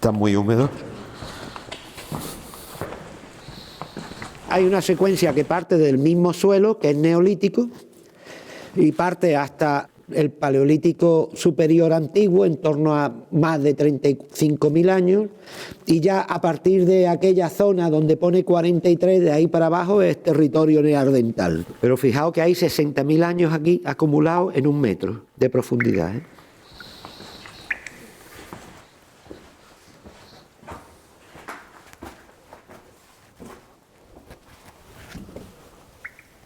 Está muy húmedo. Hay una secuencia que parte del mismo suelo, que es neolítico, y parte hasta el paleolítico superior antiguo, en torno a más de 35.000 años, y ya a partir de aquella zona donde pone 43, de ahí para abajo es territorio neandertal. Pero fijaos que hay 60.000 años aquí acumulados en 1 metro de profundidad, ¿eh?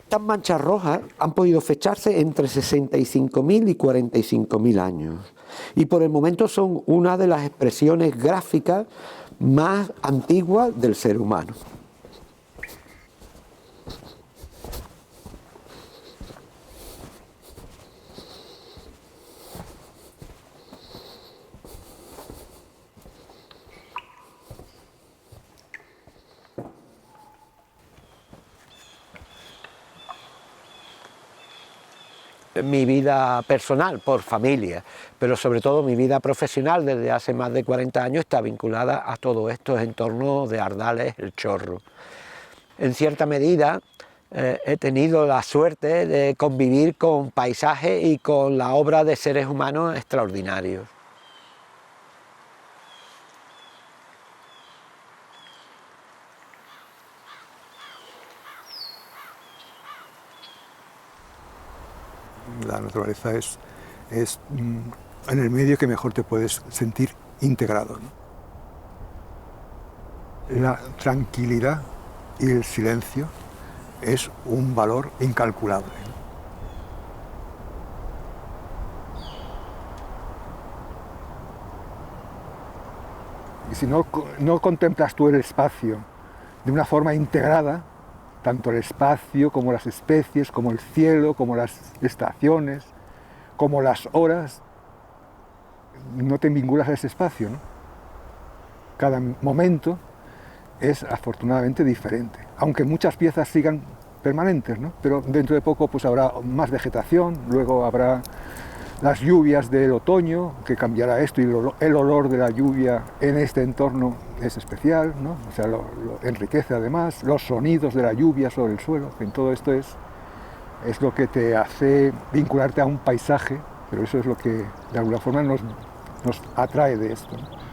Estas manchas rojas han podido fecharse entre 65.000 y 45.000 años, y por el momento son una de las expresiones gráficas más antiguas del ser humano. Mi vida personal, por familia, pero sobre todo mi vida profesional desde hace más de 40 años está vinculada a todos estos entornos de Ardales, El Chorro. En cierta medida he tenido la suerte de convivir con paisajes y con la obra de seres humanos extraordinarios. La naturaleza es en el medio que mejor te puedes sentir integrado, ¿no? La tranquilidad y el silencio es un valor incalculable, ¿no? Y si no contemplas tú el espacio de una forma integrada, tanto el espacio como las especies, como el cielo, como las estaciones, como las horas, no te vinculas a ese espacio, ¿no? Cada momento es afortunadamente diferente, aunque muchas piezas sigan permanentes, ¿no? Pero dentro de poco pues habrá más vegetación, luego habrá las lluvias del otoño, que cambiará esto, y el olor de la lluvia en este entorno es especial, ¿no? O sea, lo enriquece además, los sonidos de la lluvia sobre el suelo, en todo esto es lo que te hace vincularte a un paisaje, pero eso es lo que de alguna forma nos atrae de esto, ¿no?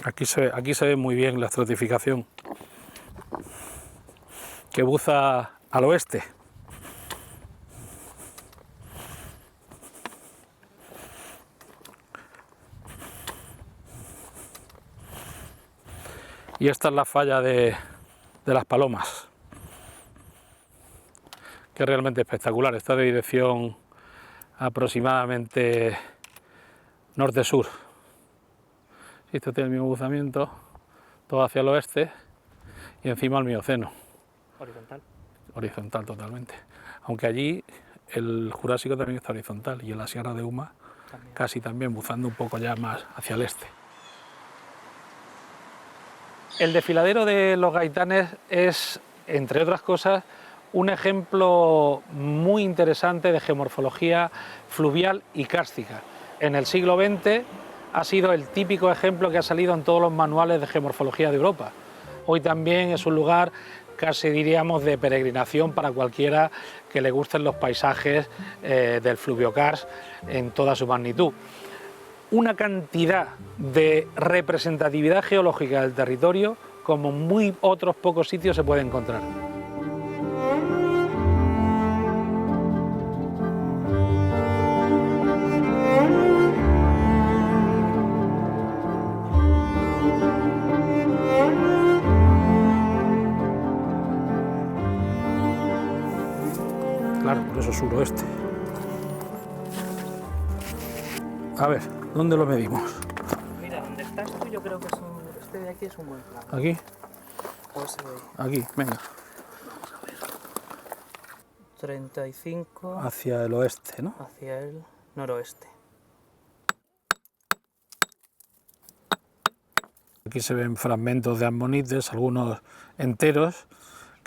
Aquí se ve muy bien la estratificación que buza al oeste. Y esta es la falla de las Palomas, que es realmente espectacular. Está de dirección aproximadamente norte-sur. Esto tiene el mismo buzamiento, todo hacia el oeste, y encima el Mioceno. Horizontal. Horizontal totalmente. Aunque allí el Jurásico también está horizontal, y en la Sierra de Uma también. Casi también, buzando un poco ya más hacia el este. El desfiladero de los Gaitanes es, entre otras cosas, un ejemplo muy interesante de geomorfología fluvial y kárstica. En el siglo XX ha sido el típico ejemplo que ha salido en todos los manuales de geomorfología de Europa. Hoy también es un lugar casi diríamos de peregrinación para cualquiera que le gusten los paisajes del fluvio-karst en toda su magnitud. Una cantidad de representatividad geológica del territorio como muy otros pocos sitios se puede encontrar. Claro, por eso suroeste. A ver, ¿dónde lo medimos? Mira, donde estás tú yo creo que este de aquí es un buen plano. ¿Aquí? O ese de ahí. Aquí, venga. Vamos a ver. 35 Hacia el oeste, ¿no? hacia el noroeste. Aquí se ven fragmentos de ammonites, algunos enteros,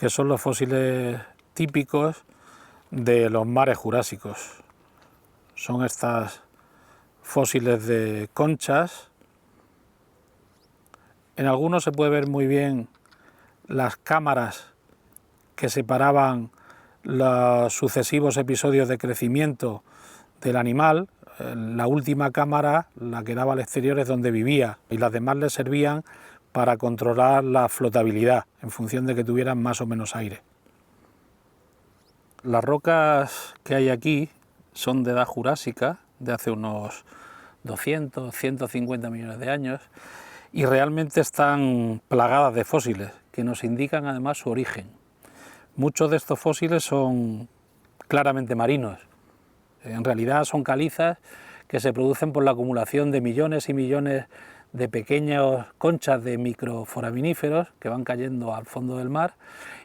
que son los fósiles típicos de los mares jurásicos. Son estas fósiles de conchas. En algunos se puede ver muy bien las cámaras que separaban los sucesivos episodios de crecimiento del animal. La última cámara, la que daba al exterior, es donde vivía, y las demás le servían para controlar la flotabilidad en función de que tuvieran más o menos aire. Las rocas que hay aquí son de edad jurásica, de hace unos 200, 150 millones de años, y realmente están plagadas de fósiles, que nos indican además su origen. Muchos de estos fósiles son claramente marinos. En realidad son calizas que se producen por la acumulación de millones y millones de pequeñas conchas de microforaminíferos que van cayendo al fondo del mar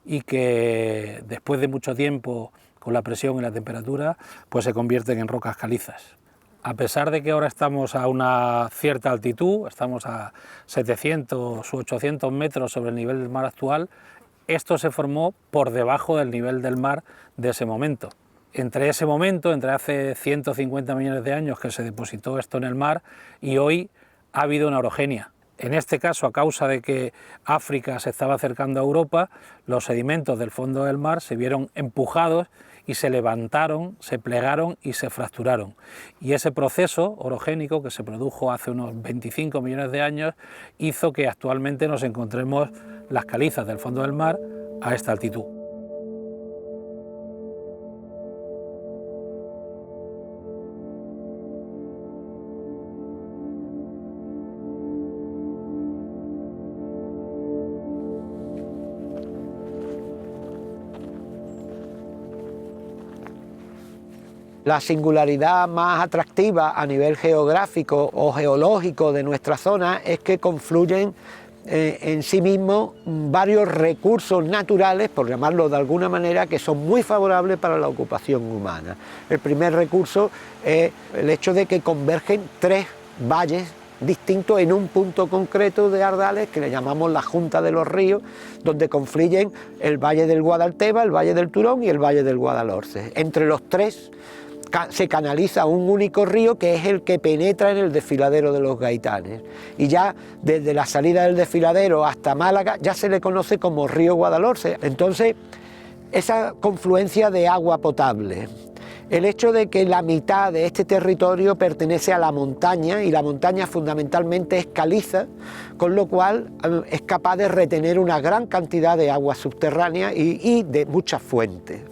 y que después de mucho tiempo, con la presión y la temperatura, pues se convierten en rocas calizas. A pesar de que ahora estamos a una cierta altitud, estamos a 700 u 800 metros sobre el nivel del mar actual, esto se formó por debajo del nivel del mar de ese momento. Entre ese momento, entre hace 150 millones de años que se depositó esto en el mar, y hoy ha habido una orogenia. En este caso, a causa de que África se estaba acercando a Europa, los sedimentos del fondo del mar se vieron empujados y se levantaron, se plegaron y se fracturaron. Y ese proceso orogénico, que se produjo hace unos 25 millones de años, hizo que actualmente nos encontremos las calizas del fondo del mar a esta altitud. La singularidad más atractiva a nivel geográfico o geológico de nuestra zona es que confluyen en sí mismos varios recursos naturales, por llamarlo de alguna manera, que son muy favorables para la ocupación humana. El primer recurso es el hecho de que convergen tres valles distintos en un punto concreto de Ardales, que le llamamos la Junta de los Ríos, donde confluyen el valle del Guadalteba, el valle del Turón y el valle del Guadalhorce. Entre los tres se canaliza un único río, que es el que penetra en el desfiladero de los Gaitanes, y ya desde la salida del desfiladero hasta Málaga ya se le conoce como río Guadalhorce. Entonces, esa confluencia de agua potable, el hecho de que la mitad de este territorio pertenece a la montaña, y la montaña fundamentalmente es caliza, con lo cual es capaz de retener una gran cantidad de agua subterránea y de muchas fuentes.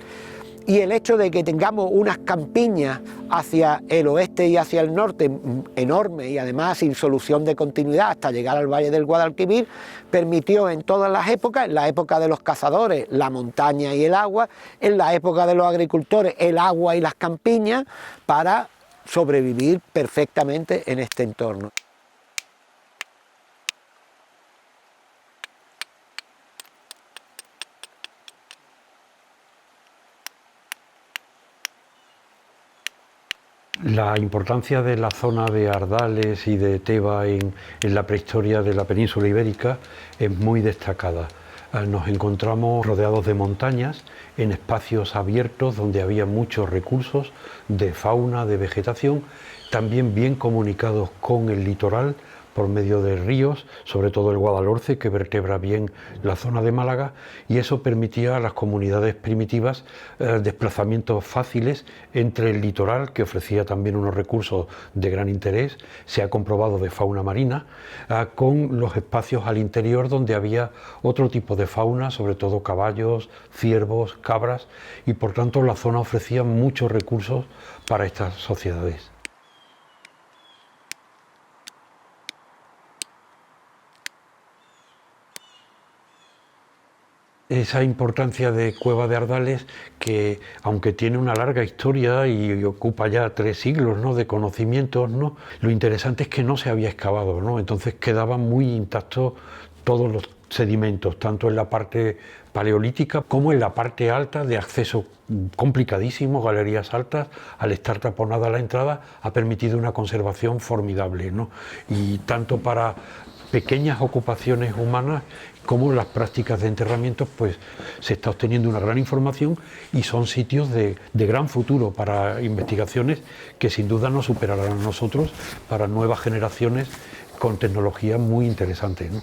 Y el hecho de que tengamos unas campiñas hacia el oeste y hacia el norte enormes, y además sin solución de continuidad hasta llegar al valle del Guadalquivir, permitió en todas las épocas, en la época de los cazadores, la montaña y el agua, en la época de los agricultores, el agua y las campiñas, para sobrevivir perfectamente en este entorno. La importancia de la zona de Ardales y de Teba en la prehistoria de la península ibérica es muy destacada. Nos encontramos rodeados de montañas, en espacios abiertos donde había muchos recursos de fauna, de vegetación, también bien comunicados con el litoral por medio de ríos, sobre todo el Guadalhorce, que vertebra bien la zona de Málaga, y eso permitía a las comunidades primitivas desplazamientos fáciles entre el litoral, que ofrecía también unos recursos de gran interés, se ha comprobado de fauna marina, con los espacios al interior donde había otro tipo de fauna, sobre todo caballos, ciervos, cabras, y por tanto la zona ofrecía muchos recursos para estas sociedades. Esa importancia de Cueva de Ardales, que aunque tiene una larga historia y ocupa ya 3 siglos, ¿no?, de conocimientos, ¿no?, lo interesante es que no se había excavado, ¿no? Entonces quedaban muy intactos todos los sedimentos, tanto en la parte paleolítica como en la parte alta, de acceso complicadísimo, galerías altas. Al estar taponada la entrada ha permitido una conservación formidable, ¿no? Y tanto para pequeñas ocupaciones humanas, como las prácticas de enterramientos, pues se está obteniendo una gran información y son sitios de gran futuro para investigaciones que sin duda nos superarán a nosotros para nuevas generaciones con tecnología muy interesante, ¿no?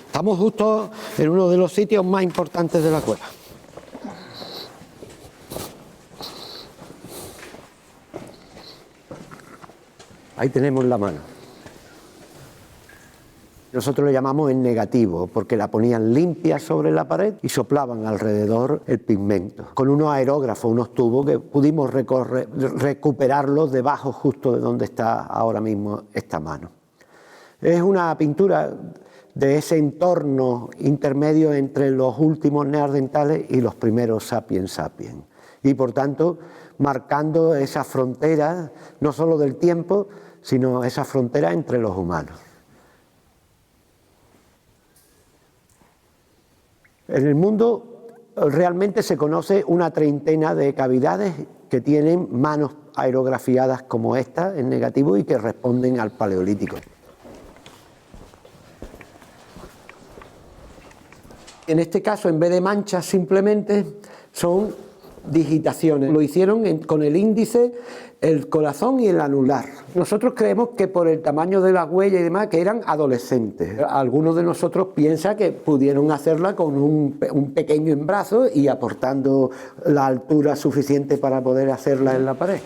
Estamos justo en uno de los sitios más importantes de la cueva. Ahí tenemos la mano. Nosotros le llamamos en negativo porque la ponían limpia sobre la pared y soplaban alrededor el pigmento. Con unos aerógrafos, unos tubos que pudimos recuperarlos debajo justo de donde está ahora mismo esta mano. Es una pintura de ese entorno intermedio entre los últimos neandertales y los primeros sapiens sapiens. Y por tanto, marcando esa frontera, no solo del tiempo, sino esa frontera entre los humanos. En el mundo realmente se conoce una treintena de cavidades que tienen manos aerografiadas como esta, en negativo, y que responden al Paleolítico. En este caso, en vez de manchas, simplemente son digitaciones. Lo hicieron con el índice, el corazón y el anular. Nosotros creemos que por el tamaño de las huellas y demás, que eran adolescentes. Algunos de nosotros piensan que pudieron hacerla con un pequeño embrazo y aportando la altura suficiente para poder hacerla en la pared.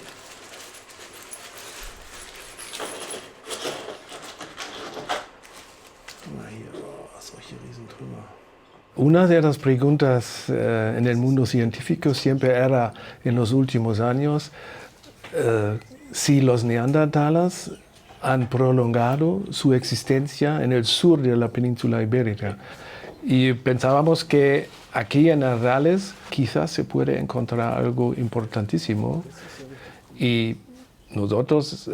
Una de las preguntas en el mundo científico siempre era, en los últimos años, si los neandertales han prolongado su existencia en el sur de la península ibérica. Y pensábamos que aquí en Ardales quizás se puede encontrar algo importantísimo. Y nosotros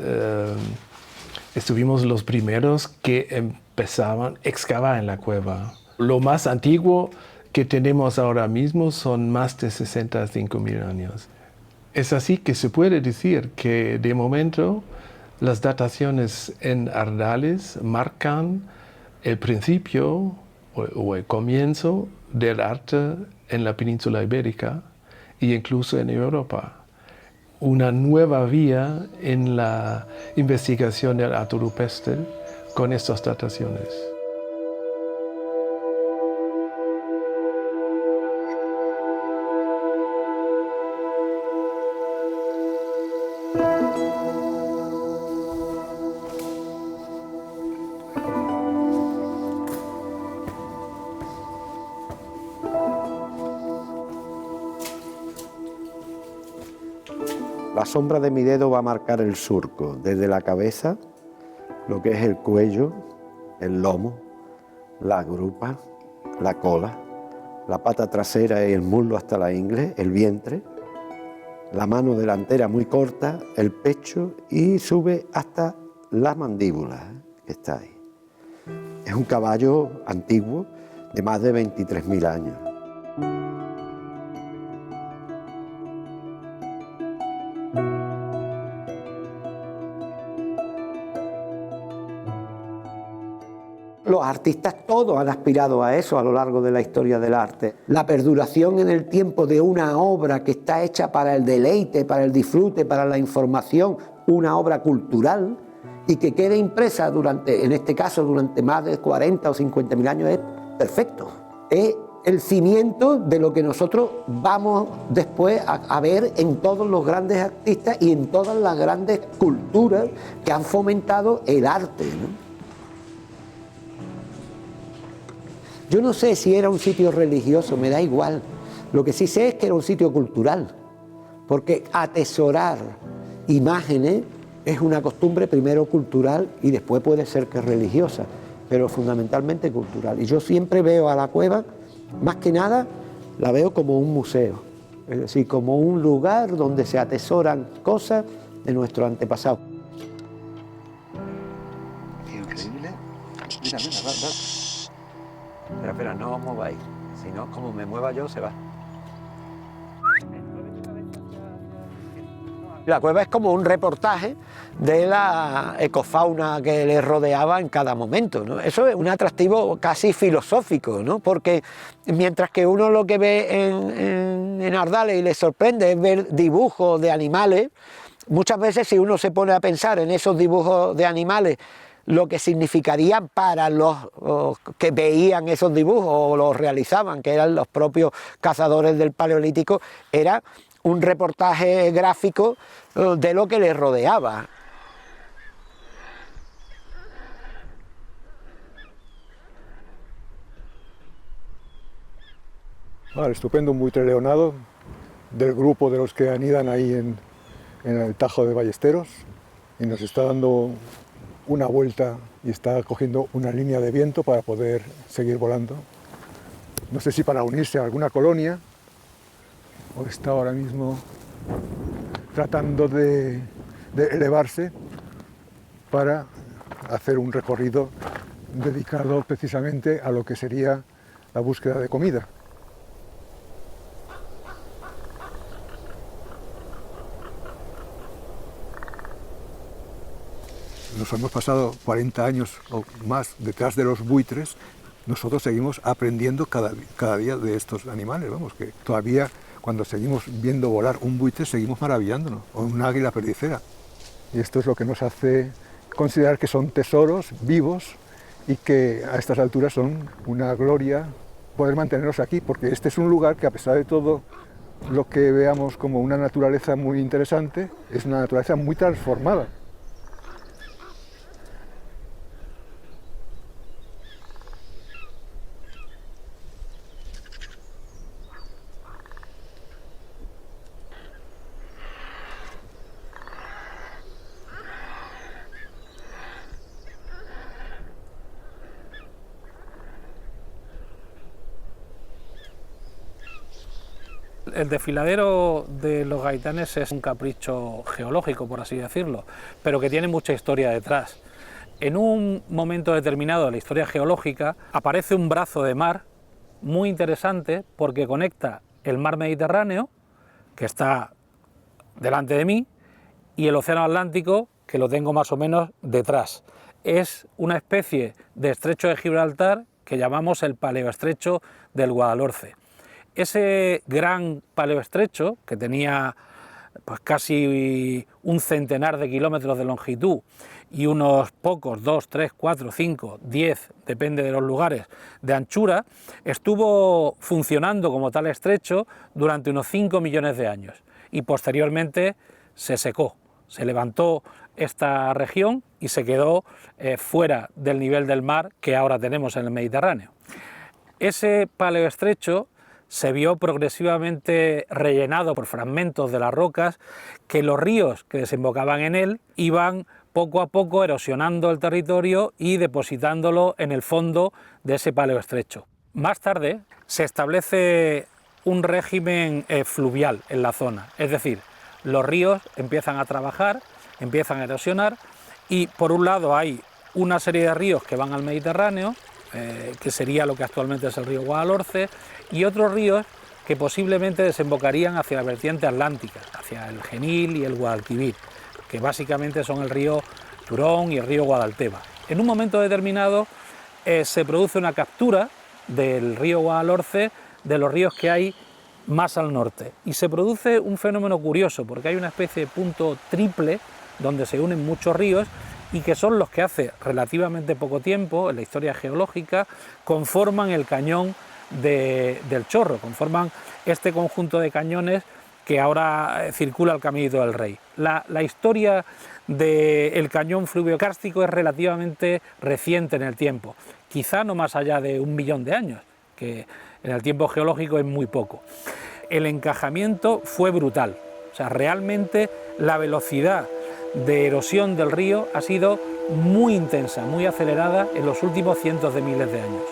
estuvimos los primeros que empezaban a excavar en la cueva. Lo más antiguo que tenemos ahora mismo son más de 65.000 años. Es así que se puede decir que de momento las dataciones en Ardales marcan el principio o el comienzo del arte en la península ibérica e incluso en Europa. Una nueva vía en la investigación del arte rupestre con estas dataciones. La sombra de mi dedo va a marcar el surco, desde la cabeza, lo que es el cuello, el lomo, la grupa, la cola, la pata trasera y el muslo hasta la ingle, el vientre, la mano delantera muy corta, el pecho y sube hasta la mandíbula, que está ahí. Es un caballo antiguo de más de 23.000 años. Los artistas todos han aspirado a eso a lo largo de la historia del arte. La perduración en el tiempo de una obra que está hecha para el deleite, para el disfrute, para la información, una obra cultural, y que quede impresa durante, en este caso, durante más de 40 o 50.000 años, es perfecto. Es el cimiento de lo que nosotros vamos después a ver en todos los grandes artistas y en todas las grandes culturas que han fomentado el arte, ¿no? Yo no sé si era un sitio religioso, me da igual. Lo que sí sé es que era un sitio cultural, porque atesorar imágenes es una costumbre primero cultural y después puede ser que religiosa, pero fundamentalmente cultural. Y yo siempre veo a la cueva, más que nada, la veo como un museo, es decir, como un lugar donde se atesoran cosas de nuestro antepasado. Increíble. Mira, mira, va. Espera, no os mováis. Sí. si no, como me mueva yo, se va. La cueva es como un reportaje de la ecofauna que le rodeaba en cada momento, ¿no? Eso es un atractivo casi filosófico, ¿no? Porque mientras que uno lo que ve en Ardales y le sorprende es ver dibujos de animales, muchas veces si uno se pone a pensar en esos dibujos de animales, lo que significarían para los que veían esos dibujos o los realizaban, que eran los propios cazadores del Paleolítico, era un reportaje gráfico de lo que les rodeaba. Vale, estupendo, un buitre leonado del grupo de los que anidan ahí en el Tajo de Ballesteros, y nos está dando una vuelta y está cogiendo una línea de viento para poder seguir volando. No sé si para unirse a alguna colonia o está ahora mismo tratando de elevarse para hacer un recorrido dedicado precisamente a lo que sería la búsqueda de comida. Nos hemos pasado 40 años o más detrás de los buitres, nosotros seguimos aprendiendo cada día de estos animales, vamos, que todavía cuando seguimos viendo volar un buitre seguimos maravillándonos, o un águila perdicera. Y esto es lo que nos hace considerar que son tesoros vivos y que a estas alturas son una gloria poder mantenerlos aquí, porque este es un lugar que a pesar de todo lo que veamos como una naturaleza muy interesante, es una naturaleza muy transformada. El desfiladero de los Gaitanes es un capricho geológico, por así decirlo, pero que tiene mucha historia detrás. En un momento determinado de la historia geológica aparece un brazo de mar muy interesante porque conecta el mar Mediterráneo, que está delante de mí, y el océano Atlántico, que lo tengo más o menos detrás. Es una especie de estrecho de Gibraltar que llamamos el paleoestrecho del Guadalhorce. Ese gran paleoestrecho, que tenía pues casi un centenar de kilómetros de longitud y unos pocos, 2, 3, 4, 5, 10, depende de los lugares, de anchura, estuvo funcionando como tal estrecho durante unos 5 millones de años y posteriormente se secó, se levantó esta región y se quedó fuera del nivel del mar que ahora tenemos en el Mediterráneo. Ese paleoestrecho se vio progresivamente rellenado por fragmentos de las rocas que los ríos que desembocaban en él iban poco a poco erosionando el territorio y depositándolo en el fondo de ese paleoestrecho. Más tarde se establece un régimen fluvial en la zona, es decir, los ríos empiezan a trabajar, empiezan a erosionar y por un lado hay una serie de ríos que van al Mediterráneo, que sería lo que actualmente es el río Guadalhorce, y otros ríos que posiblemente desembocarían hacia la vertiente atlántica, hacia el Genil y el Guadalquivir, que básicamente son el río Turón y el río Guadalteba. En un momento determinado se produce una captura del río Guadalhorce de los ríos que hay más al norte y se produce un fenómeno curioso porque hay una especie de punto triple donde se unen muchos ríos y que son los que hace relativamente poco tiempo en la historia geológica conforman el cañón del Chorro, conforman este conjunto de cañones que ahora circula el Caminito del Rey. La historia del cañón fluvio-kárstico es relativamente reciente en el tiempo, quizá no más allá de 1 millón de años, que en el tiempo geológico es muy poco. El encajamiento fue brutal, o sea, realmente la velocidad de erosión del río ha sido muy intensa, muy acelerada en los últimos cientos de miles de años.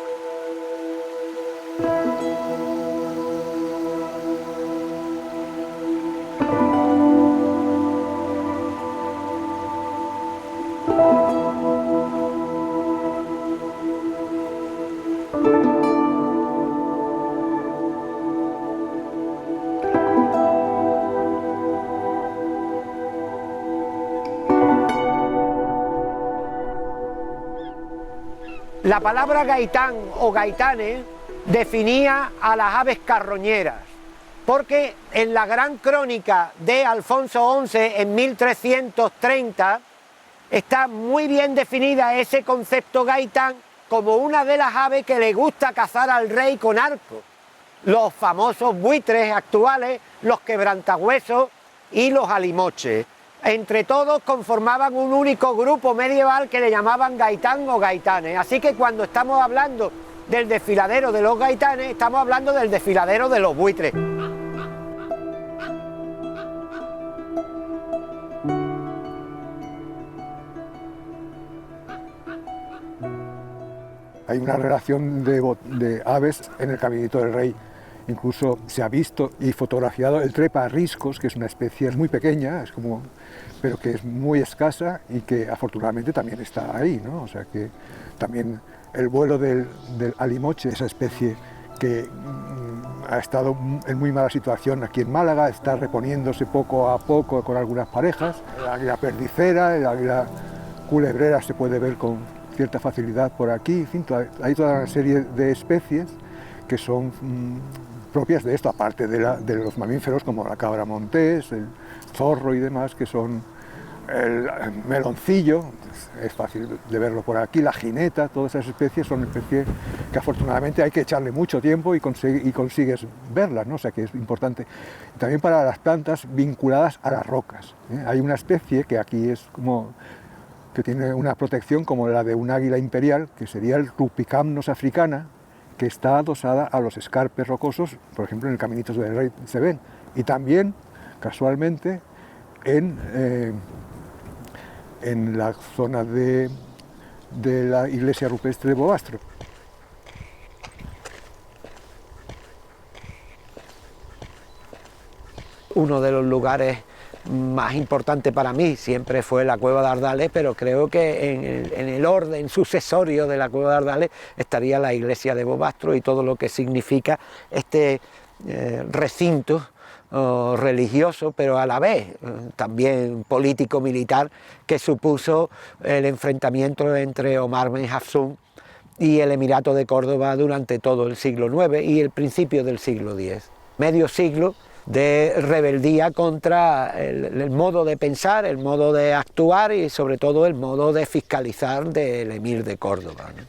La palabra gaitán o gaitanes definía a las aves carroñeras, porque en la gran crónica de Alfonso XI en 1330 está muy bien definida ese concepto gaitán como una de las aves que le gusta cazar al rey con arco. Los famosos buitres actuales, los quebrantahuesos y los alimoches. Entre todos conformaban un único grupo medieval que le llamaban gaitán o gaitanes. Así que cuando estamos hablando del desfiladero de los gaitanes, estamos hablando del desfiladero de los buitres. Hay una relación de aves en el Caminito del Rey. Incluso se ha visto y fotografiado el treparriscos, que es una especie muy pequeña, pero que es muy escasa y que afortunadamente también está ahí, ¿no? O sea que también el vuelo del alimoche, esa especie que ha estado en muy mala situación aquí en Málaga, está reponiéndose poco a poco con algunas parejas. El águila perdicera, el águila culebrera se puede ver con cierta facilidad por aquí. En fin, hay toda una serie de especies que son propias de esto, aparte de los mamíferos como la cabra montés, el zorro y demás, que son el meloncillo, es fácil de verlo por aquí, la jineta. Todas esas especies son especies que afortunadamente hay que echarle mucho tiempo y consigues verlas, ¿no? O sea que es importante. También para las plantas vinculadas a las rocas, ¿eh? Hay una especie que aquí es como que tiene una protección como la de un águila imperial, que sería el Rupicamnos africana, que está adosada a los escarpes rocosos, por ejemplo en el Caminito del Rey se ven, y también, casualmente, en la zona de la iglesia rupestre de Bobastro. Uno de los lugares más importantes para mí siempre fue la Cueva de Ardales, pero creo que en el orden sucesorio de la Cueva de Ardales estaría la iglesia de Bobastro y todo lo que significa este recinto religioso, pero a la vez también político-militar, que supuso el enfrentamiento entre Omar Ben Hafsun y el Emirato de Córdoba durante todo el siglo IX y el principio del siglo X. Medio siglo de rebeldía contra el modo de pensar, el modo de actuar y sobre todo el modo de fiscalizar del emir de Córdoba, ¿no?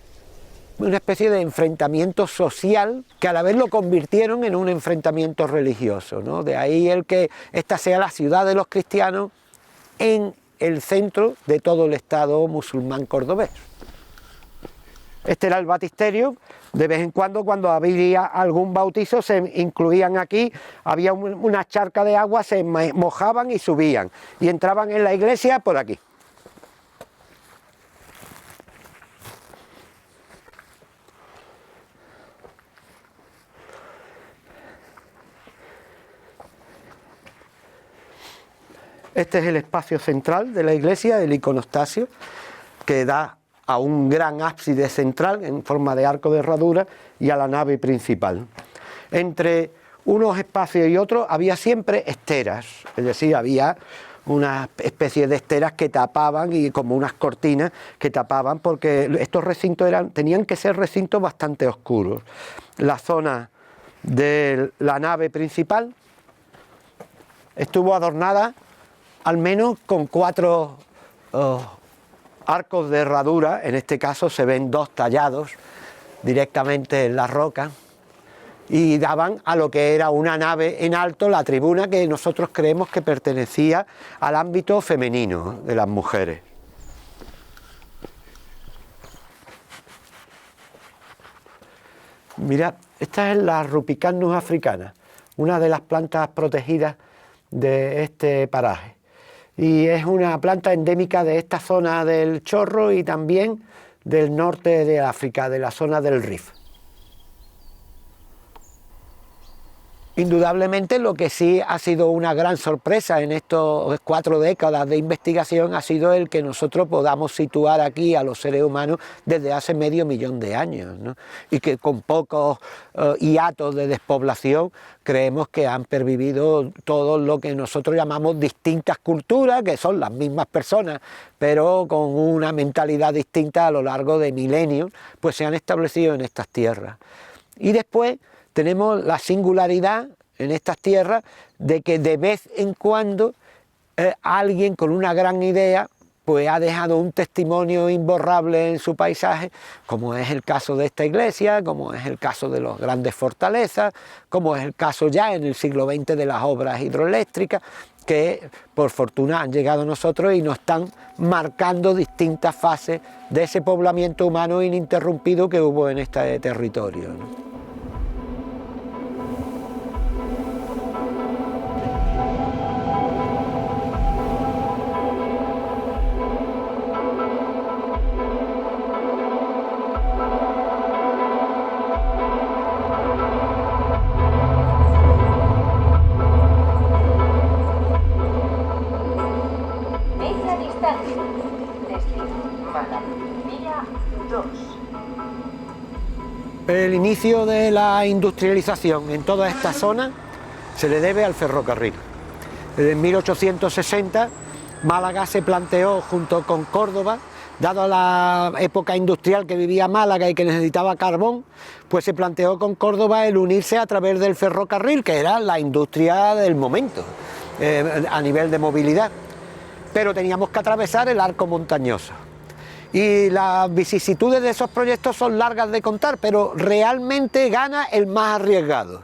Una especie de enfrentamiento social que a la vez lo convirtieron en un enfrentamiento religioso, ¿no? De ahí el que esta sea la ciudad de los cristianos en el centro de todo el estado musulmán cordobés. Este era el baptisterio. De vez en cuando había algún bautizo, se incluían aquí, había una charca de agua, se mojaban y subían, y entraban en la iglesia por aquí. Este es el espacio central de la iglesia, el iconostasio, que da a un gran ábside central en forma de arco de herradura y a la nave principal. Entre unos espacios y otros había siempre esteras, es decir, había una especie de esteras que tapaban y como unas cortinas que tapaban, porque estos recintos tenían que ser recintos bastante oscuros. La zona de la nave principal estuvo adornada al menos con 4 arcos de herradura. En este caso se ven 2 tallados directamente en la roca y daban a lo que era una nave en alto, la tribuna, que nosotros creemos que pertenecía al ámbito femenino de las mujeres. Mirad, esta es la Rupicamnus africana, una de las plantas protegidas de este paraje. Y es una planta endémica de esta zona del Chorro y también del norte de África, de la zona del Rif. Indudablemente lo que sí ha sido una gran sorpresa en estas 4 décadas de investigación ha sido el que nosotros podamos situar aquí a los seres humanos desde hace medio millón de años, ¿no? Y que con pocos hiatos de despoblación creemos que han pervivido todo lo que nosotros llamamos distintas culturas, que son las mismas personas, pero con una mentalidad distinta a lo largo de milenios, pues se han establecido en estas tierras. Y después tenemos la singularidad en estas tierras de que de vez en cuando alguien con una gran idea pues ha dejado un testimonio imborrable en su paisaje, como es el caso de esta iglesia, como es el caso de las grandes fortalezas, como es el caso ya en el siglo XX de las obras hidroeléctricas, que por fortuna han llegado a nosotros y nos están marcando distintas fases de ese poblamiento humano ininterrumpido que hubo en este territorio, ¿no? El inicio de la industrialización en toda esta zona se le debe al ferrocarril. Desde 1860 Málaga se planteó junto con Córdoba, dado la época industrial que vivía Málaga y que necesitaba carbón, pues se planteó con Córdoba el unirse a través del ferrocarril, que era la industria del momento a nivel de movilidad. Pero teníamos que atravesar el arco montañoso. Y las vicisitudes de esos proyectos son largas de contar, pero realmente gana el más arriesgado.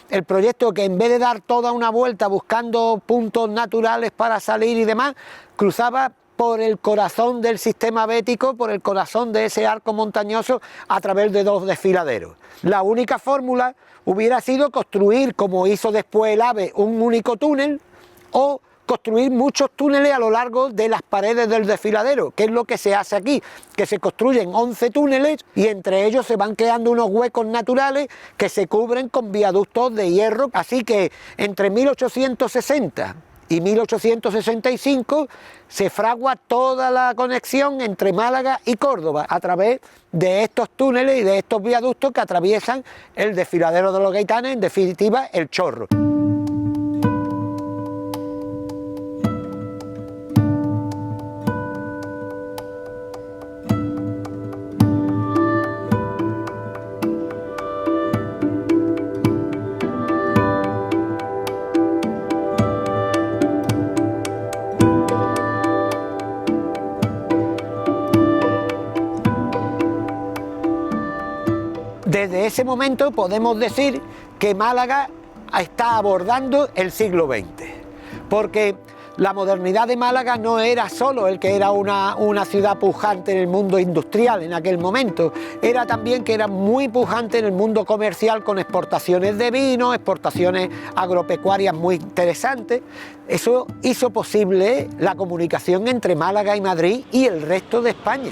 El proyecto que en vez de dar toda una vuelta buscando puntos naturales para salir y demás, cruzaba por el corazón del sistema bético, por el corazón de ese arco montañoso a través de 2 desfiladeros. La única fórmula hubiera sido construir, como hizo después el AVE, un único túnel o construir muchos túneles a lo largo de las paredes del desfiladero, que es lo que se hace aquí, que se construyen 11 túneles y entre ellos se van creando unos huecos naturales que se cubren con viaductos de hierro. Así que entre 1860 y 1865 se fragua toda la conexión entre Málaga y Córdoba a través de estos túneles y de estos viaductos que atraviesan el desfiladero de los Gaitanes, en definitiva el Chorro. Desde ese momento podemos decir que Málaga está abordando el siglo XX, porque la modernidad de Málaga no era solo el que era una ciudad pujante en el mundo industrial en aquel momento, era también que era muy pujante en el mundo comercial con exportaciones de vino, exportaciones agropecuarias muy interesantes. Eso hizo posible la comunicación entre Málaga y Madrid y el resto de España.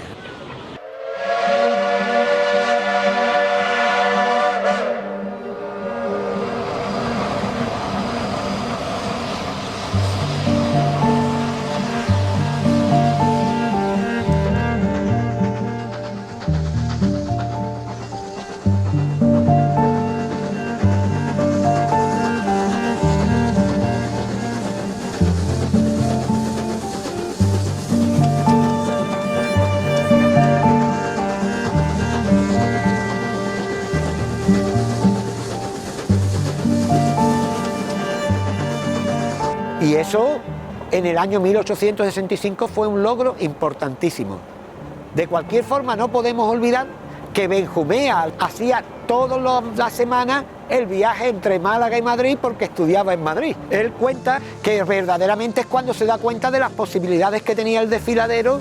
Y eso en el año 1865 fue un logro importantísimo. De cualquier forma no podemos olvidar que Benjumea hacía todas las semanas el viaje entre Málaga y Madrid porque estudiaba en Madrid. Él cuenta que verdaderamente es cuando se da cuenta de las posibilidades que tenía el desfiladero,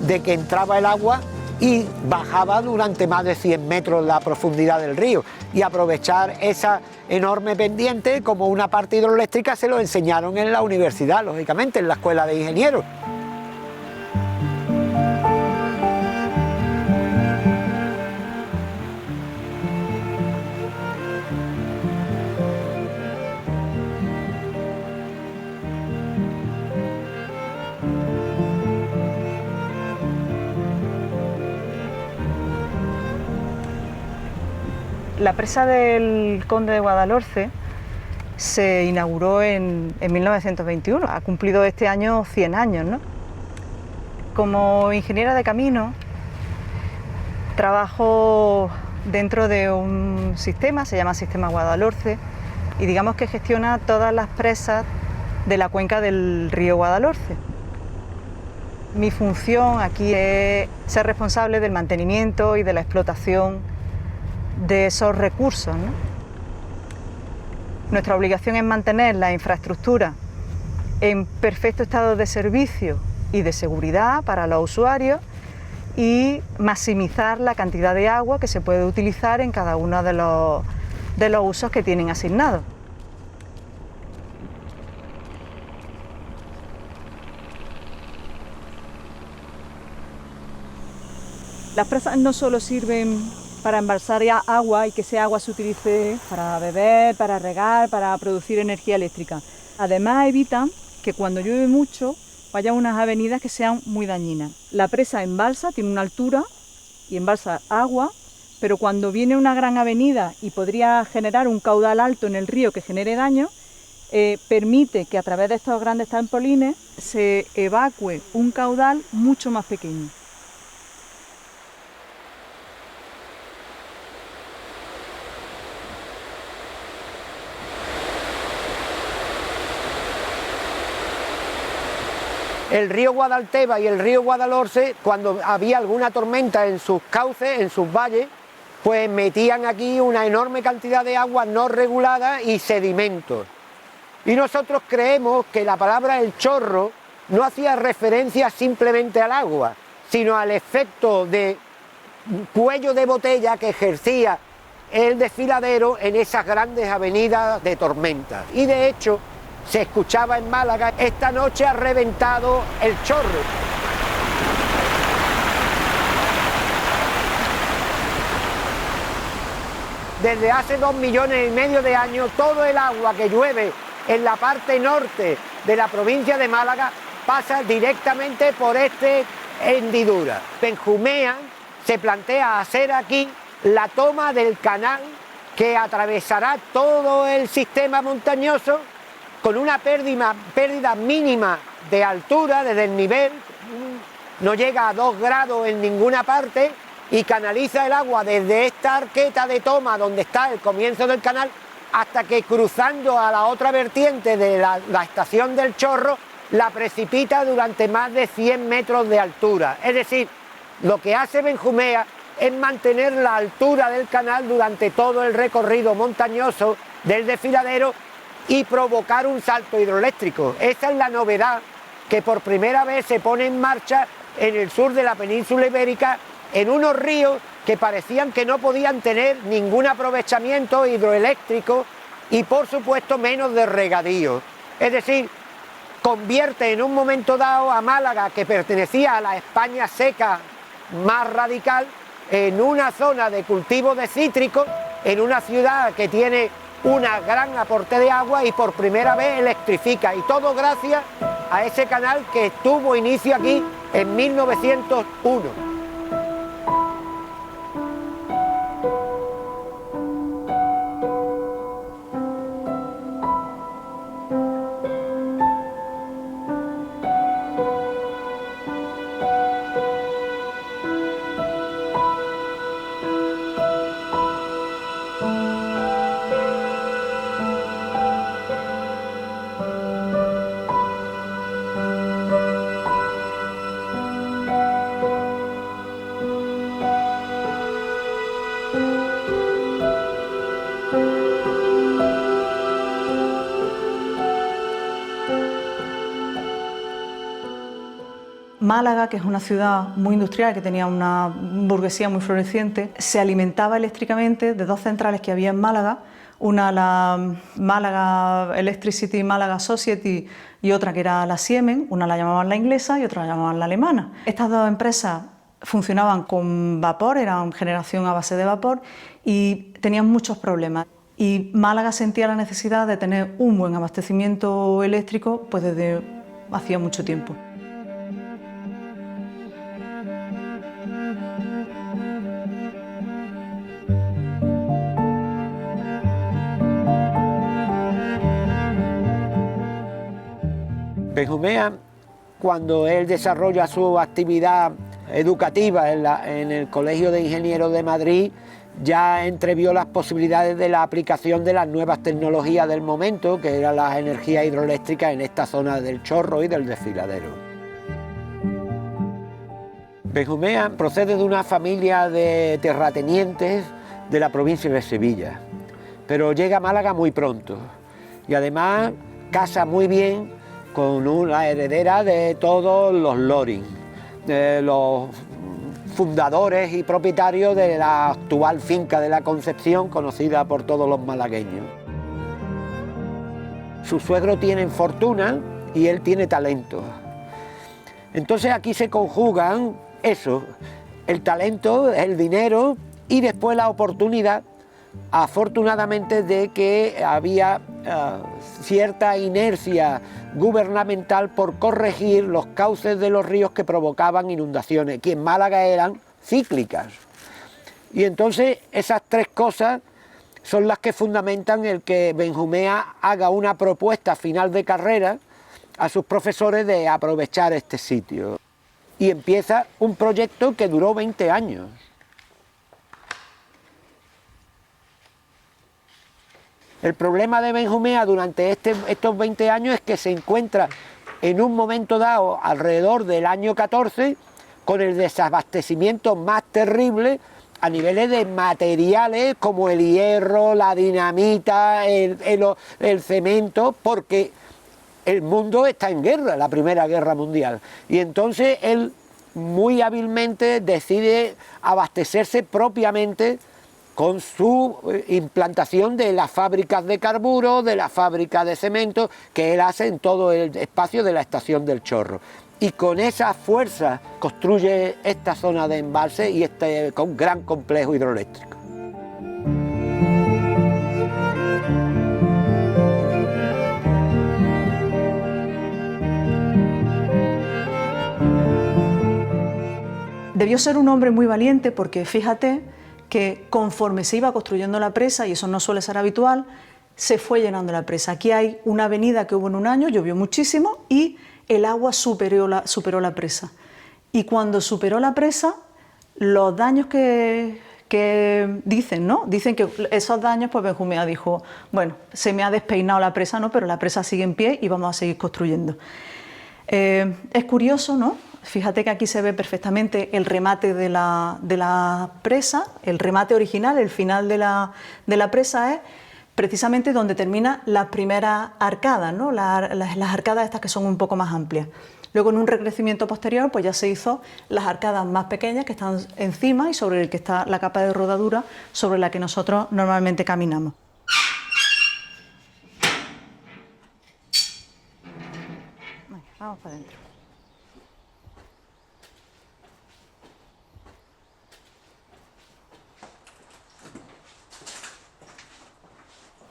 de que entraba el agua y bajaba durante más de 100 metros la profundidad del río, y aprovechar esa enorme pendiente como una parte hidroeléctrica se lo enseñaron en la universidad, lógicamente, en la escuela de ingenieros. La presa del Conde de Guadalhorce se inauguró en 1921, ha cumplido este año 100 años, ¿no? Como ingeniera de camino, trabajo dentro de un sistema, se llama Sistema Guadalhorce, y digamos que gestiona todas las presas de la cuenca del río Guadalhorce. Mi función aquí es ser responsable del mantenimiento y de la explotación de esos recursos, ¿no? Nuestra obligación es mantener la infraestructura en perfecto estado de servicio y de seguridad para los usuarios y maximizar la cantidad de agua que se puede utilizar en cada uno de los usos que tienen asignados. Las presas no solo sirven para embalsar agua y que ese agua se utilice para beber, para regar, para producir energía eléctrica. Además evitan que cuando llueve mucho vaya a unas avenidas que sean muy dañinas. La presa embalsa, tiene una altura y embalsa agua, pero cuando viene una gran avenida y podría generar un caudal alto en el río que genere daño, permite que a través de estos grandes trampolines se evacúe un caudal mucho más pequeño. El río Guadalteba y el río Guadalhorce, cuando había alguna tormenta en sus cauces, en sus valles, pues metían aquí una enorme cantidad de agua no regulada y sedimentos. Y nosotros creemos que la palabra el chorro no hacía referencia simplemente al agua, sino al efecto de cuello de botella que ejercía el desfiladero en esas grandes avenidas de tormenta. Y de hecho, se escuchaba en Málaga: esta noche ha reventado el chorro. Desde hace 2,5 millones de años, todo el agua que llueve en la parte norte de la provincia de Málaga pasa directamente por esta hendidura. Benjumea se plantea hacer aquí la toma del canal que atravesará todo el sistema montañoso con una pérdida mínima de altura desde el nivel, no llega a 2 grados en ninguna parte, y canaliza el agua desde esta arqueta de toma donde está el comienzo del canal hasta que, cruzando a la otra vertiente de la estación del Chorro, la precipita durante más de 100 metros de altura. Es decir, lo que hace Benjumea es mantener la altura del canal durante todo el recorrido montañoso del desfiladero y provocar un salto hidroeléctrico. Esa es la novedad que por primera vez se pone en marcha en el sur de la península ibérica, en unos ríos que parecían que no podían tener ningún aprovechamiento hidroeléctrico y, por supuesto, menos de regadío. Es decir, convierte en un momento dado a Málaga, que pertenecía a la España seca más radical, en una zona de cultivo de cítricos, en una ciudad que tiene un gran aporte de agua y por primera vez electrifica, y todo gracias a ese canal que tuvo inicio aquí en 1901. Málaga, que es una ciudad muy industrial, que tenía una burguesía muy floreciente, se alimentaba eléctricamente de 2 centrales que había en Málaga, una la Málaga Electricity Málaga Society y otra que era la Siemens, una la llamaban la inglesa y otra la llamaban la alemana. Estas 2 empresas funcionaban con vapor, eran generación a base de vapor y tenían muchos problemas. Y Málaga sentía la necesidad de tener un buen abastecimiento eléctrico pues desde hacía mucho tiempo. Benjumea, cuando él desarrolla su actividad educativa en el Colegio de Ingenieros de Madrid, ya entrevió las posibilidades de la aplicación de las nuevas tecnologías del momento, que eran las energías hidroeléctricas en esta zona del Chorro y del Desfiladero. Benjumea procede de una familia de terratenientes de la provincia de Sevilla, pero llega a Málaga muy pronto y además casa muy bien con la heredera de todos los Loring, de los fundadores y propietarios de la actual finca de la Concepción, conocida por todos los malagueños. Su suegro tiene fortuna y él tiene talento. Entonces aquí se conjugan eso, el talento, el dinero y después la oportunidad, afortunadamente, de que había cierta inercia gubernamental por corregir los cauces de los ríos que provocaban inundaciones, que en Málaga eran cíclicas. Y entonces esas tres cosas son las que fundamentan el que Benjumea haga una propuesta final de carrera a sus profesores de aprovechar este sitio. Y empieza un proyecto que duró 20 años. El problema de Benjumea durante estos 20 años es que se encuentra en un momento dado, alrededor del año 14, con el desabastecimiento más terrible a niveles de materiales como el hierro, la dinamita, el cemento, porque el mundo está en guerra, la Primera Guerra Mundial. Y entonces él muy hábilmente decide abastecerse propiamente con su implantación de las fábricas de carburo, de la fábrica de cemento, que él hace en todo el espacio de la estación del Chorro. Y con esa fuerza construye esta zona de embalse y este gran complejo hidroeléctrico. Debió ser un hombre muy valiente porque fíjate que conforme se iba construyendo la presa, y eso no suele ser habitual, se fue llenando la presa. Aquí hay una avenida que hubo en un año, llovió muchísimo y el agua superó la presa. Y cuando superó la presa, los daños que dicen, ¿no? Dicen que esos daños, pues Benjumea dijo, bueno, se me ha despeinado la presa, ¿no? Pero la presa sigue en pie y vamos a seguir construyendo. Es curioso, ¿no? Fíjate que aquí se ve perfectamente el remate de la presa, el remate original, el final de la presa es precisamente donde termina la primera arcada, ¿no? Las arcadas estas que son un poco más amplias. Luego, en un recrecimiento posterior, pues ya se hizo las arcadas más pequeñas que están encima y sobre el que está la capa de rodadura sobre la que nosotros normalmente caminamos. Vamos para adentro.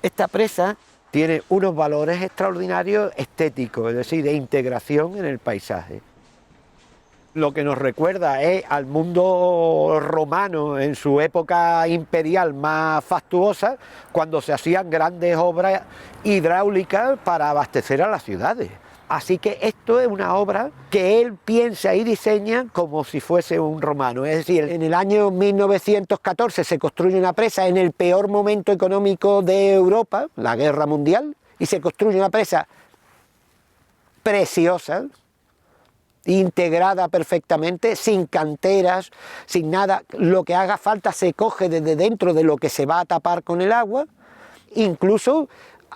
Esta presa tiene unos valores extraordinarios estéticos, es decir, de integración en el paisaje. Lo que nos recuerda es al mundo romano en su época imperial más fastuosa, cuando se hacían grandes obras hidráulicas para abastecer a las ciudades. Así que esto es una obra que él piensa y diseña como si fuese un romano. Es decir, en el año 1914 se construye una presa en el peor momento económico de Europa, la Guerra Mundial, y se construye una presa preciosa, integrada perfectamente, sin canteras, sin nada. Lo que haga falta se coge desde dentro de lo que se va a tapar con el agua. Incluso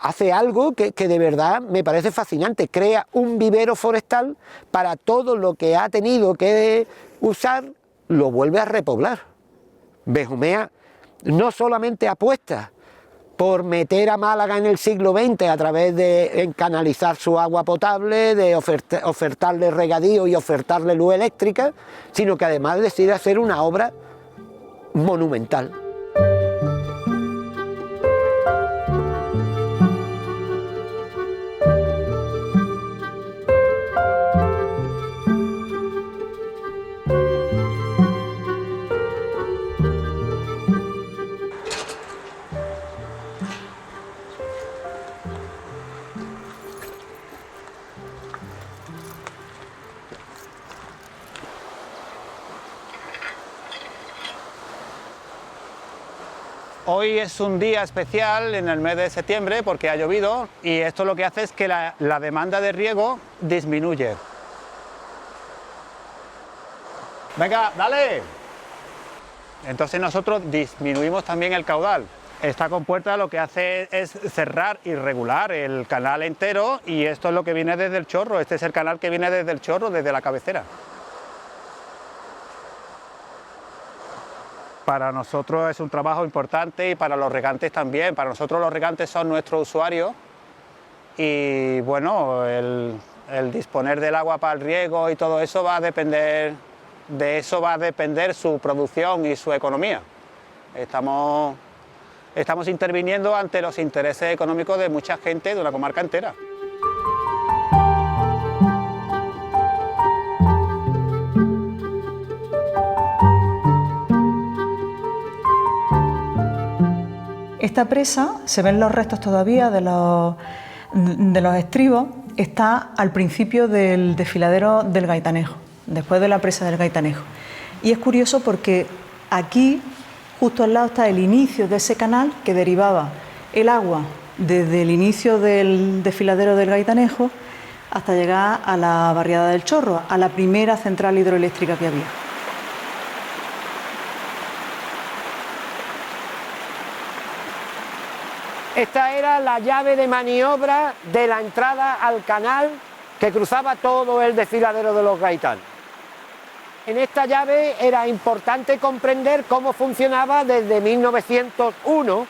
hace algo que de verdad me parece fascinante, crea un vivero forestal para todo lo que ha tenido que usar, lo vuelve a repoblar. Benjumea no solamente apuesta por meter a Málaga en el siglo XX a través de canalizar su agua potable, de ofertarle regadío y ofertarle luz eléctrica, sino que además decide hacer una obra monumental. Hoy es un día especial en el mes de septiembre porque ha llovido y esto lo que hace es que la demanda de riego disminuye. Venga, dale. Entonces nosotros disminuimos también el caudal. Esta compuerta lo que hace es cerrar y regular el canal entero y esto es lo que viene desde el chorro. Este es el canal que viene desde el chorro, desde la cabecera. Para nosotros es un trabajo importante y para los regantes también. Para nosotros los regantes son nuestros usuarios y bueno, el disponer del agua para el riego y todo eso va a depender, de eso va a depender su producción y su economía. Estamos interviniendo ante los intereses económicos de mucha gente de una comarca entera. Esta presa, se ven los restos todavía de los estribos, está al principio del desfiladero del Gaitanejo, después de la presa del Gaitanejo. Y es curioso porque aquí, justo al lado, está el inicio de ese canal que derivaba el agua desde el inicio del desfiladero del Gaitanejo hasta llegar a la barriada del Chorro, a la primera central hidroeléctrica que había. Esta era la llave de maniobra de la entrada al canal que cruzaba todo el desfiladero de los Gaitanes. En esta llave era importante comprender cómo funcionaba desde 1901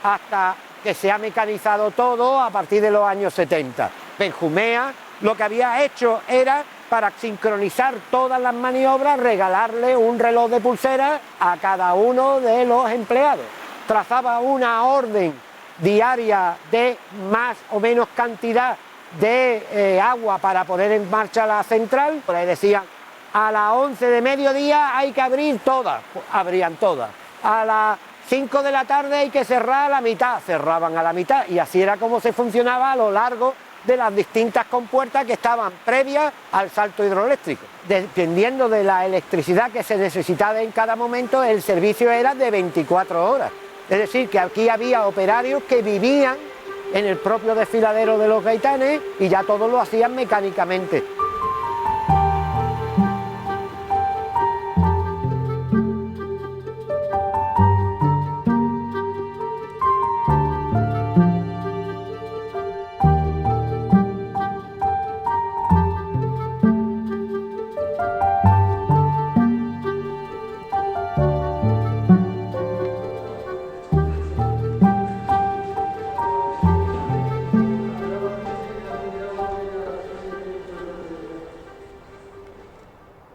hasta que se ha mecanizado todo a partir de los años 70. Benjumea lo que había hecho era, para sincronizar todas las maniobras, regalarle un reloj de pulsera a cada uno de los empleados. Trazaba una orden diaria de más o menos cantidad de agua para poner en marcha la central. Por ahí decían, a las 11 de mediodía hay que abrir todas, pues abrían todas. A las 5 de la tarde hay que cerrar a la mitad, cerraban a la mitad. Y así era como se funcionaba a lo largo de las distintas compuertas que estaban previas al salto hidroeléctrico. Dependiendo de la electricidad que se necesitaba en cada momento, el servicio era de 24 horas. Es decir, que aquí había operarios que vivían en el propio desfiladero de los Gaitanes y ya todo lo hacían mecánicamente.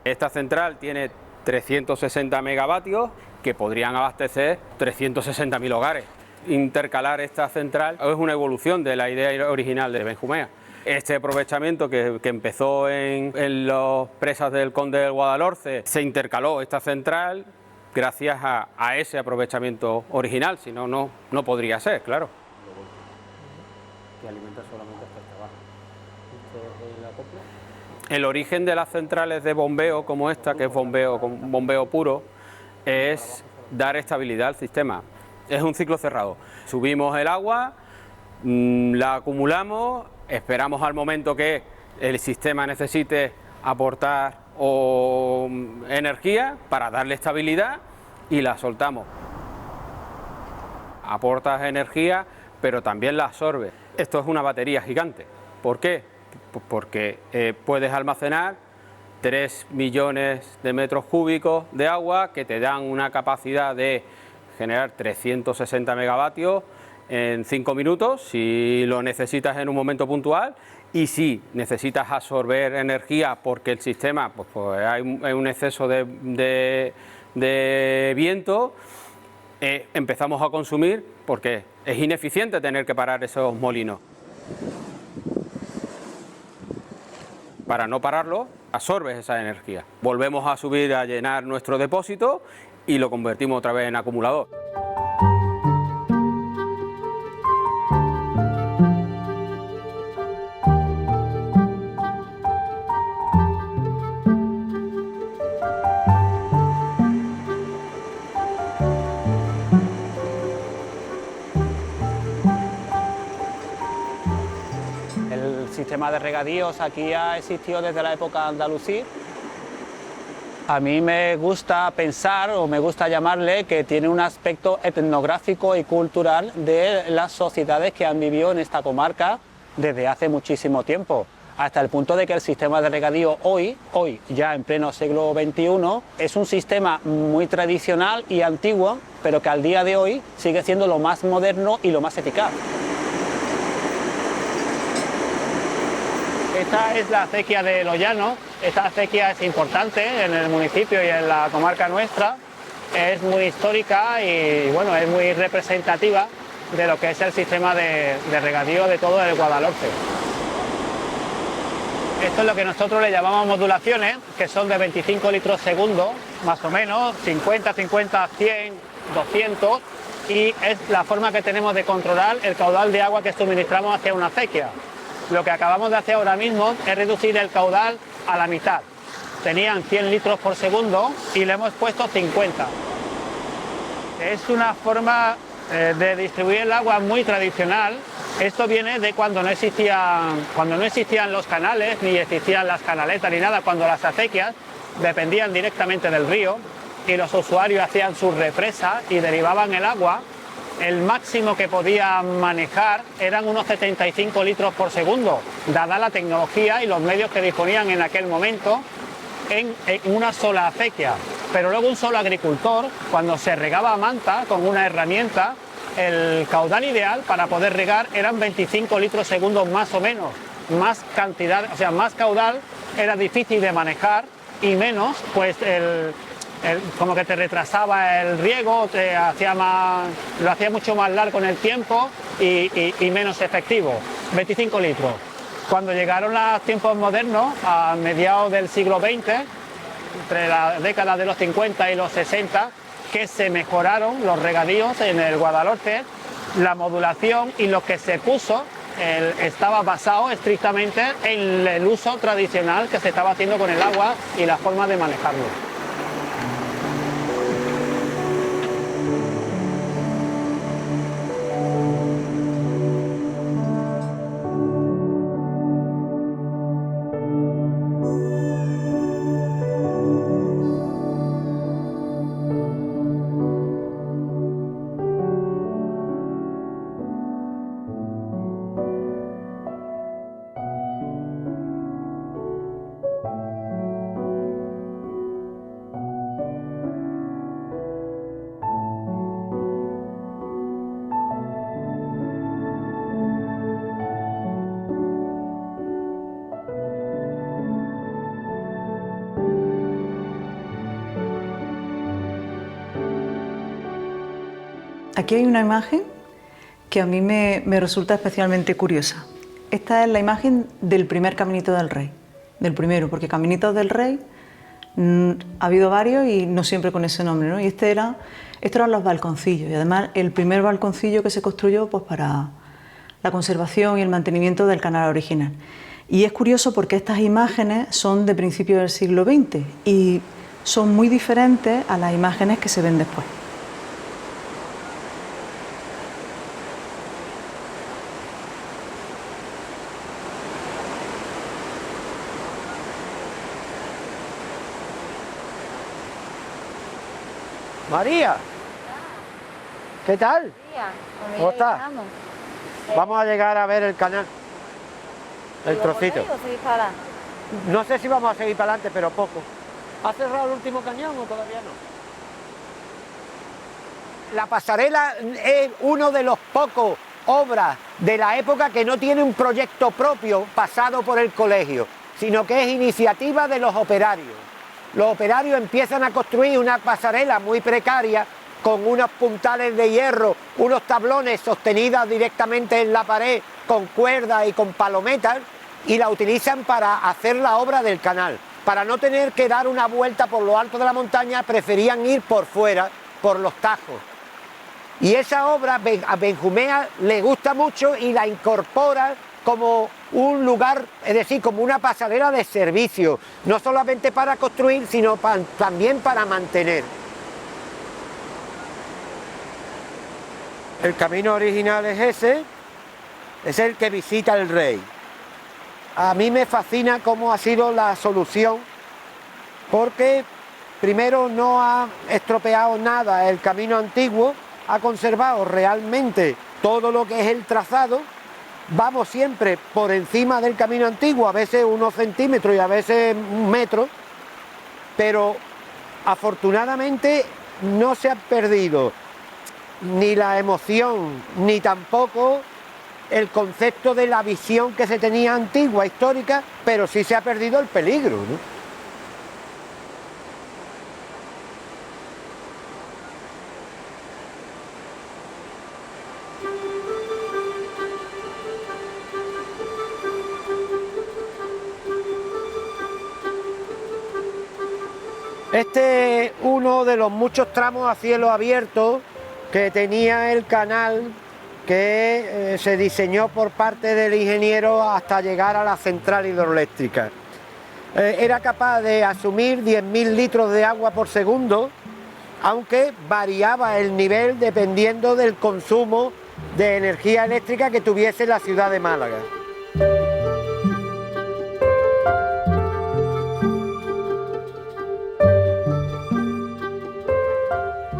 Esta central tiene 360 megavatios que podrían abastecer 360.000 hogares. Intercalar esta central es una evolución de la idea original de Benjumea. Este aprovechamiento que empezó en las presas del Conde del Guadalhorce, se intercaló esta central gracias a ese aprovechamiento original, si no, no podría ser, claro. Que alimenta solamente hasta abajo. El origen de las centrales de bombeo como esta, que es bombeo puro, es dar estabilidad al sistema. Es un ciclo cerrado. Subimos el agua, la acumulamos, esperamos al momento que el sistema necesite aportar energía para darle estabilidad y la soltamos. Aportas energía, pero también la absorbes. Esto es una batería gigante. ¿Por qué? Pues porque puedes almacenar 3 millones de metros cúbicos de agua que te dan una capacidad de generar 360 megavatios en 5 minutos si lo necesitas en un momento puntual, y si necesitas absorber energía porque el sistema pues hay un exceso de viento, empezamos a consumir porque es ineficiente tener que parar esos molinos. Para no pararlo, absorbes esa energía. Volvemos a subir a llenar nuestro depósito y lo convertimos otra vez en acumulador. sistema de regadíos aquí ha existido desde la época andalusí. A mí me gusta pensar, o me gusta llamarle, que tiene un aspecto etnográfico y cultural de las sociedades que han vivido en esta comarca desde hace muchísimo tiempo, hasta el punto de que el sistema de regadío hoy ya en pleno siglo XXI, es un sistema muy tradicional y antiguo, pero que al día de hoy sigue siendo lo más moderno y lo más eficaz. Esta es la acequia de Los Llanos. Esta acequia es importante en el municipio y en la comarca nuestra. Es muy histórica y bueno, es muy representativa de lo que es el sistema de regadío de todo el Guadalhorce. Esto es lo que nosotros le llamamos modulaciones, que son de 25 litros segundo, más o menos, 50, 50, 100, 200, y es la forma que tenemos de controlar el caudal de agua que suministramos hacia una acequia. Lo que acabamos de hacer ahora mismo es reducir el caudal a la mitad. Tenían 100 litros por segundo y le hemos puesto 50. Es una forma de distribuir el agua muy tradicional. Esto viene de cuando no existían los canales, ni existían las canaletas ni nada, cuando las acequias dependían directamente del río y los usuarios hacían sus represas y derivaban el agua. El máximo que podía manejar eran unos 75 litros por segundo, dada la tecnología y los medios que disponían en aquel momento en una sola acequia. Pero luego un solo agricultor, cuando se regaba a manta con una herramienta, el caudal ideal para poder regar eran 25 litros segundos más o menos. Más cantidad, o sea, más caudal era difícil de manejar y menos, pues como que te retrasaba el riego, lo hacía mucho más largo en el tiempo y menos efectivo. 25 litros. Cuando llegaron los tiempos modernos, a mediados del siglo XX, entre la década de los 50 y los 60, que se mejoraron los regadíos en el Guadalhorce, la modulación y lo que se puso estaba basado estrictamente en el uso tradicional que se estaba haciendo con el agua y la forma de manejarlo. Aquí hay una imagen que a mí me resulta especialmente curiosa. Esta es la imagen del primer Caminito del Rey, del primero, porque Caminitos del Rey ha habido varios y no siempre con ese nombre, ¿no? Y estos eran los balconcillos, y además el primer balconcillo que se construyó pues, para la conservación y el mantenimiento del canal original. Y es curioso porque estas imágenes son de principios del siglo XX y son muy diferentes a las imágenes que se ven después. María, ¿qué tal? ¿Cómo estás? Vamos a llegar a ver el canal, el trocito. No sé si vamos a seguir para adelante, pero poco. ¿Ha cerrado el último cañón o todavía no? La pasarela es uno de los pocos obras de la época que no tiene un proyecto propio pasado por el colegio, sino que es iniciativa de los operarios. Los operarios empiezan a construir una pasarela muy precaria con unos puntales de hierro, unos tablones sostenidos directamente en la pared con cuerdas y con palometas y la utilizan para hacer la obra del canal. Para no tener que dar una vuelta por lo alto de la montaña, preferían ir por fuera, por los tajos. Y esa obra a Benjumea le gusta mucho y la incorpora como un lugar, es decir, como una pasarela de servicio, no solamente para construir, sino también para mantener. El camino original es ese, es el que visita el rey. A mí me fascina cómo ha sido la solución, porque primero no ha estropeado nada el camino antiguo, ha conservado realmente todo lo que es el trazado. Vamos siempre por encima del camino antiguo, a veces unos centímetros y a veces un metro, pero afortunadamente no se ha perdido ni la emoción, ni tampoco el concepto de la visión que se tenía antigua, histórica, pero sí se ha perdido el peligro, ¿no? Este es uno de los muchos tramos a cielo abierto que tenía el canal, que se diseñó por parte del ingeniero hasta llegar a la central hidroeléctrica. Era capaz de asumir 10.000 litros de agua por segundo, aunque variaba el nivel dependiendo del consumo de energía eléctrica que tuviese la ciudad de Málaga.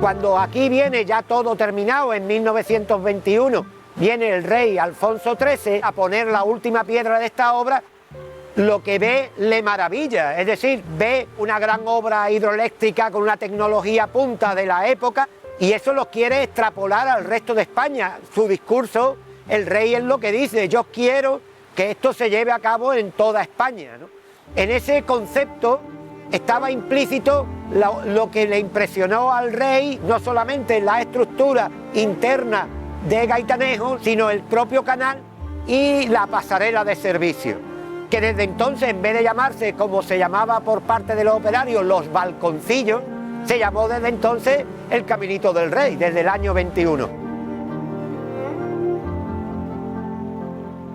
Cuando aquí viene ya todo terminado, en 1921, viene el rey Alfonso XIII a poner la última piedra de esta obra, lo que ve le maravilla, es decir, ve una gran obra hidroeléctrica con una tecnología punta de la época y eso lo quiere extrapolar al resto de España. Su discurso, el rey es lo que dice, yo quiero que esto se lleve a cabo en toda España, ¿no? En ese concepto estaba implícito lo que le impresionó al rey, no solamente la estructura interna de Gaitanejo, sino el propio canal y la pasarela de servicio, que desde entonces, en vez de llamarse como se llamaba por parte de los operarios los balconcillos, se llamó desde entonces el Caminito del Rey, desde el año 21.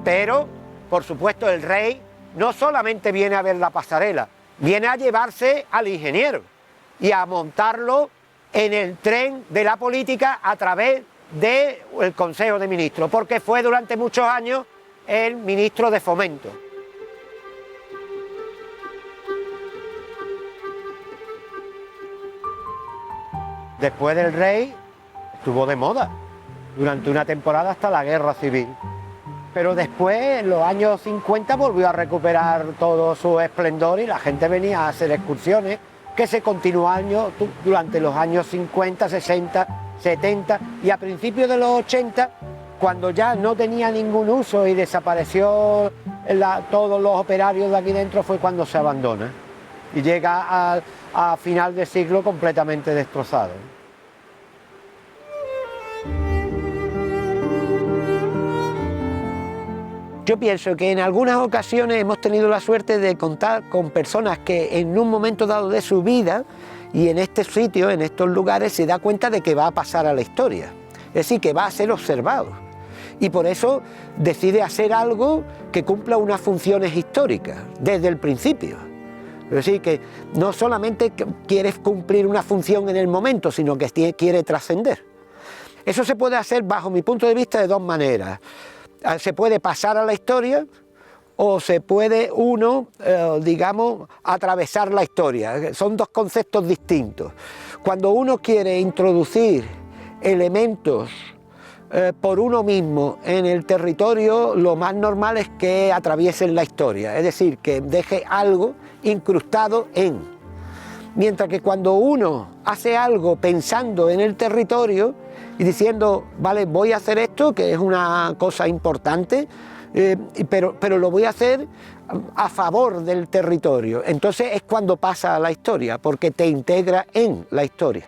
Pero, por supuesto, el rey no solamente viene a ver la pasarela, viene a llevarse al ingeniero y a montarlo en el tren de la política a través del Consejo de Ministros, porque fue durante muchos años el ministro de Fomento. Después del rey estuvo de moda durante una temporada hasta la Guerra Civil. Pero después, en los años 50, volvió a recuperar todo su esplendor y la gente venía a hacer excursiones que se continuaron durante los años 50, 60, 70 y a principios de los 80, cuando ya no tenía ningún uso y desapareció todos los operarios de aquí dentro, fue cuando se abandona y llega a final de siglo completamente destrozado. Yo pienso que en algunas ocasiones hemos tenido la suerte de contar con personas que en un momento dado de su vida y en este sitio, en estos lugares, se da cuenta de que va a pasar a la historia, es decir, que va a ser observado y por eso decide hacer algo que cumpla unas funciones históricas desde el principio. Es decir, que no solamente quiere cumplir una función en el momento, sino que quiere trascender. Eso se puede hacer, bajo mi punto de vista, de dos maneras. Se puede pasar a la historia o se puede digamos, atravesar la historia. Son dos conceptos distintos. Cuando uno quiere introducir elementos por uno mismo en el territorio, lo más normal es que atraviesen la historia, es decir, que deje algo incrustado en. Mientras que cuando uno hace algo pensando en el territorio y diciendo, vale, voy a hacer esto, que es una cosa importante, pero lo voy a hacer a favor del territorio, entonces es cuando pasa a la historia, porque te integra en la historia.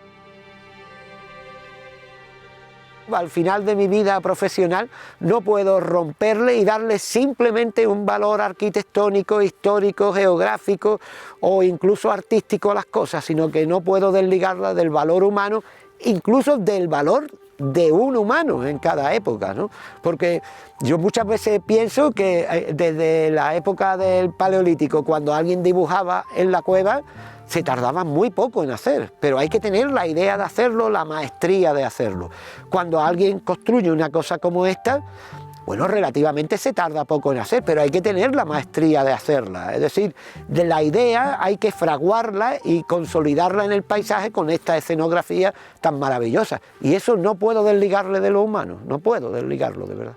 Al final de mi vida profesional no puedo romperle y darle simplemente un valor arquitectónico, histórico, geográfico o incluso artístico a las cosas, sino que no puedo desligarla del valor humano, incluso del valor de un humano en cada época, ¿no? Porque yo muchas veces pienso que desde la época del Paleolítico, cuando alguien dibujaba en la cueva, se tardaba muy poco en hacer, pero hay que tener la idea de hacerlo, la maestría de hacerlo. Cuando alguien construye una cosa como esta, Bueno, relativamente se tarda poco en hacer, pero hay que tener la maestría de hacerla. Es decir, de la idea hay que fraguarla y consolidarla en el paisaje con esta escenografía tan maravillosa. Y eso no puedo desligarle de lo humano, no puedo desligarlo de verdad.